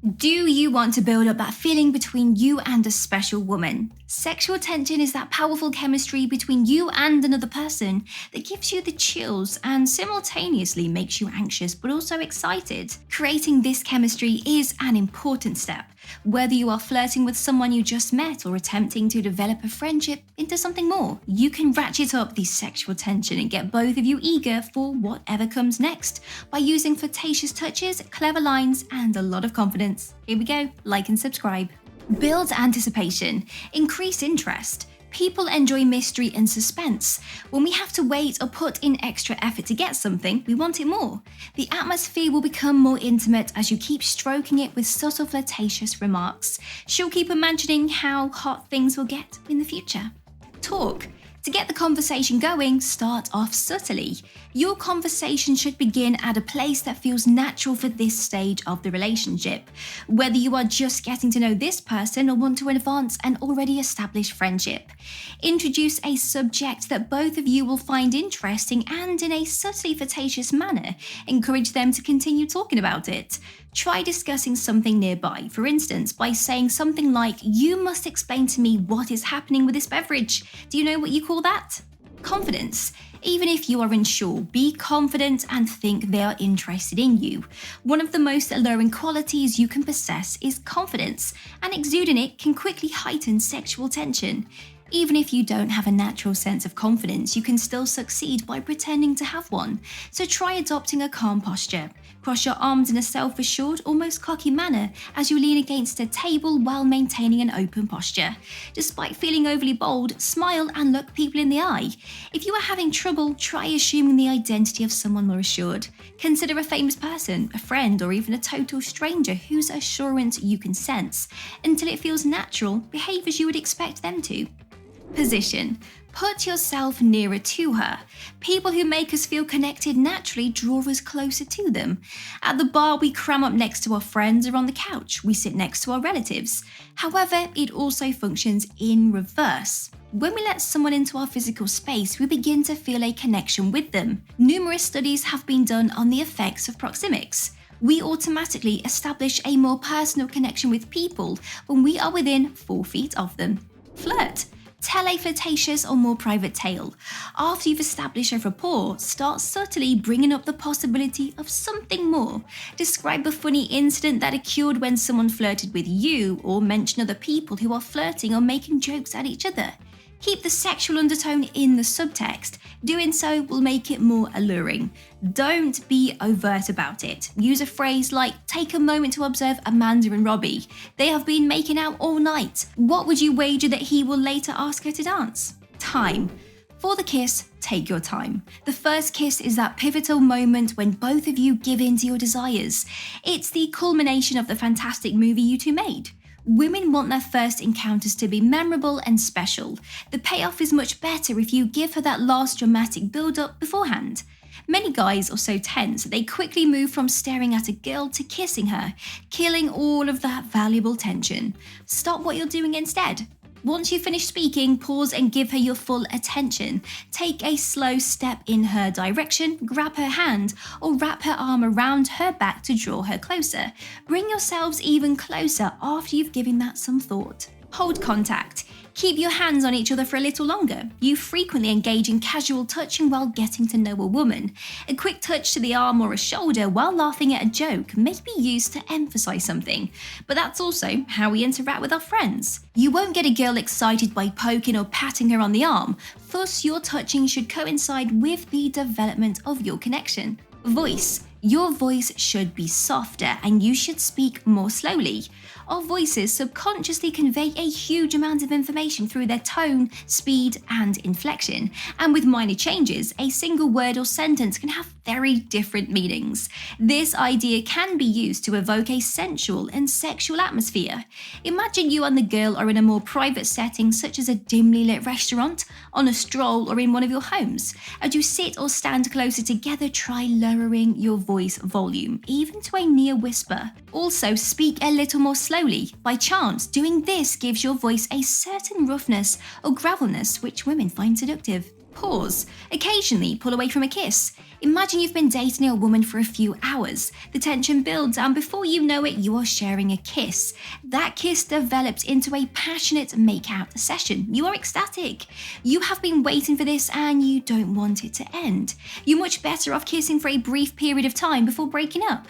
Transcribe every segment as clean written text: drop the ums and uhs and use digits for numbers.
Do you want to build up that feeling between you and a special woman? Sexual tension is that powerful chemistry between you and another person that gives you the chills and simultaneously makes you anxious but also excited. Creating this chemistry is an important step, whether you are flirting with someone you just met or attempting to develop a friendship into something more. You can ratchet up the sexual tension and get both of you eager for whatever comes next by using flirtatious touches, clever lines, and a lot of confidence. Here we go, like and subscribe. Build anticipation, increase interest. People enjoy mystery and suspense. When we have to wait or put in extra effort to get something, we want it more. The atmosphere will become more intimate as you keep stroking it with subtle flirtatious remarks. She'll keep imagining how hot things will get in the future. Talk. To get the conversation going, start off subtly. Your conversation should begin at a place that feels natural for this stage of the relationship. Whether you are just getting to know this person or want to advance an already established friendship. Introduce a subject that both of you will find interesting and in a subtly flirtatious manner, encourage them to continue talking about it. Try discussing something nearby, for instance, by saying something like, "You must explain to me what is happening with this beverage. Do you know what you call that?" Confidence. Even if you are unsure, be confident and think they are interested in you. One of the most alluring qualities you can possess is confidence, and exuding it can quickly heighten sexual tension. Even if you don't have a natural sense of confidence, you can still succeed by pretending to have one. So try adopting a calm posture. Cross your arms in a self-assured, almost cocky manner as you lean against a table while maintaining an open posture. Despite feeling overly bold, smile and look people in the eye. If you are having trouble, try assuming the identity of someone more assured. Consider a famous person, a friend, or even a total stranger whose assurance you can sense. Until it feels natural, behave as you would expect them to. Position. Put yourself nearer to her. People who make us feel connected naturally draw us closer to them. At the bar, we cram up next to our friends, or on the couch, we sit next to our relatives. However, it also functions in reverse. When we let someone into our physical space, we begin to feel a connection with them. Numerous studies have been done on the effects of proxemics. We automatically establish a more personal connection with people when we are within 4 feet of them. Flirt. Tell a flirtatious or more private tale. After you've established a rapport, start subtly bringing up the possibility of something more. Describe a funny incident that occurred when someone flirted with you, or mention other people who are flirting or making jokes at each other. Keep the sexual undertone in the subtext. Doing so will make it more alluring. Don't be overt about it. Use a phrase like, "Take a moment to observe Amanda and Robbie. They have been making out all night. What would you wager that he will later ask her to dance?" Time. For the kiss, take your time. The first kiss is that pivotal moment when both of you give in to your desires. It's the culmination of the fantastic movie you two made. Women want their first encounters to be memorable and special. The payoff is much better if you give her that last dramatic build-up beforehand. Many guys are so tense that they quickly move from staring at a girl to kissing her, killing all of that valuable tension. Stop what you're doing instead. Once you finish speaking, pause and give her your full attention. Take a slow step in her direction, grab her hand, or wrap her arm around her back to draw her closer. Bring yourselves even closer after you've given that some thought. Hold contact. Keep your hands on each other for a little longer. You frequently engage in casual touching while getting to know a woman. A quick touch to the arm or a shoulder while laughing at a joke may be used to emphasize something, but that's also how we interact with our friends. You won't get a girl excited by poking or patting her on the arm, thus your touching should coincide with the development of your connection. Voice. Your voice should be softer and you should speak more slowly. Our voices subconsciously convey a huge amount of information through their tone, speed, and inflection. And with minor changes, a single word or sentence can have very different meanings. This idea can be used to evoke a sensual and sexual atmosphere. Imagine you and the girl are in a more private setting, such as a dimly lit restaurant, on a stroll, or in one of your homes. As you sit or stand closer together, try lowering your voice volume, even to a near whisper. Also, speak a little more slowly. By chance, doing this gives your voice a certain roughness or gravelness which women find seductive. Pause. Occasionally pull away from a kiss. Imagine you've been dating a woman for a few hours. The tension builds, and before you know it, you are sharing a kiss. That kiss develops into a passionate make-out session. You are ecstatic. You have been waiting for this and you don't want it to end. You're much better off kissing for a brief period of time before breaking up.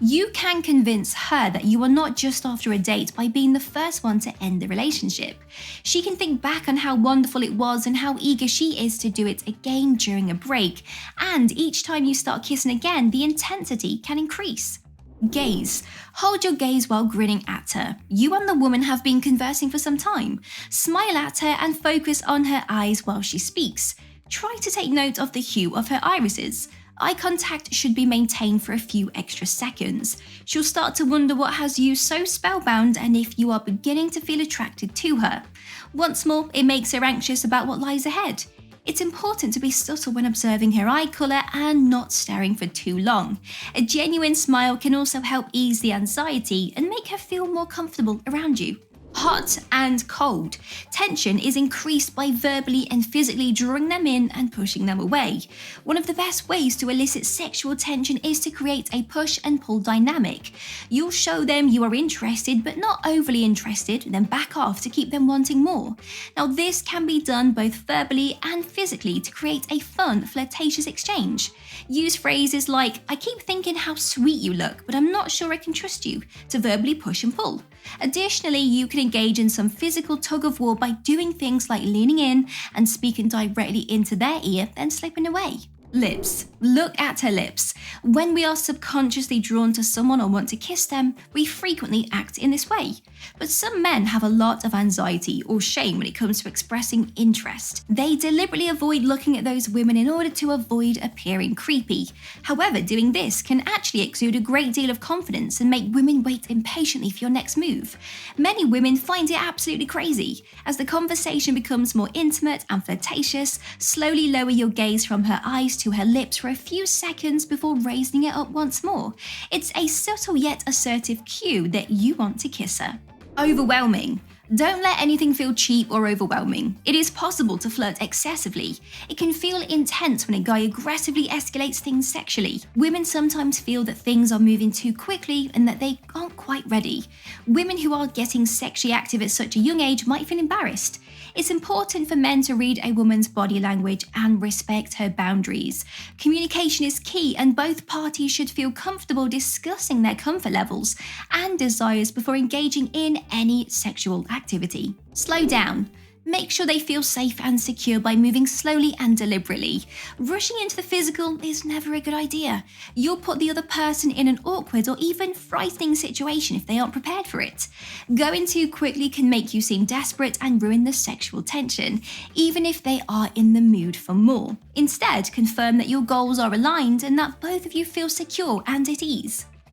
You can convince her that you are not just after a date by being the first one to end the relationship. She can think back on how wonderful it was and how eager she is to do it again during a break. And each time you start kissing again, the intensity can increase. Gaze. Hold your gaze while grinning at her. You and the woman have been conversing for some time. Smile at her and focus on her eyes while she speaks. Try to take note of the hue of her irises. Eye contact should be maintained for a few extra seconds. She'll start to wonder what has you so spellbound and if you are beginning to feel attracted to her. Once more, it makes her anxious about what lies ahead. It's important to be subtle when observing her eye colour and not staring for too long. A genuine smile can also help ease the anxiety and make her feel more comfortable around you. Hot and cold. Tension is increased by verbally and physically drawing them in and pushing them away. One of the best ways to elicit sexual tension is to create a push and pull dynamic. You'll show them you are interested but not overly interested, then back off to keep them wanting more. Now this can be done both verbally and physically to create a fun, flirtatious exchange. Use phrases like, "I keep thinking how sweet you look, but I'm not sure I can trust you," to verbally push and pull. Additionally, you can engage in some physical tug-of-war by doing things like leaning in and speaking directly into their ear, then slipping away. Lips. Look at her lips. When we are subconsciously drawn to someone or want to kiss them, we frequently act in this way. But some men have a lot of anxiety or shame when it comes to expressing interest. They deliberately avoid looking at those women in order to avoid appearing creepy. However, doing this can actually exude a great deal of confidence and make women wait impatiently for your next move. Many women find it absolutely crazy. As the conversation becomes more intimate and flirtatious, slowly lower your gaze from her eyes to her lips for a few seconds before raising it up once more. It's a subtle yet assertive cue that you want to kiss her. Overwhelming. Don't let anything feel cheap or overwhelming. It is possible to flirt excessively. It can feel intense when a guy aggressively escalates things sexually. Women sometimes feel that things are moving too quickly and that they aren't quite ready. Women who are getting sexually active at such a young age might feel embarrassed. It's important for men to read a woman's body language and respect her boundaries. Communication is key, and both parties should feel comfortable discussing their comfort levels and desires before engaging in any sexual activity. Slow down. Make sure they feel safe and secure by moving slowly and deliberately. Rushing into the physical is never a good idea. You'll put the other person in an awkward or even frightening situation if they aren't prepared for it. Going too quickly can make you seem desperate and ruin the sexual tension, even if they are in the mood for more. Instead, confirm that your goals are aligned and that both of you feel secure and at ease.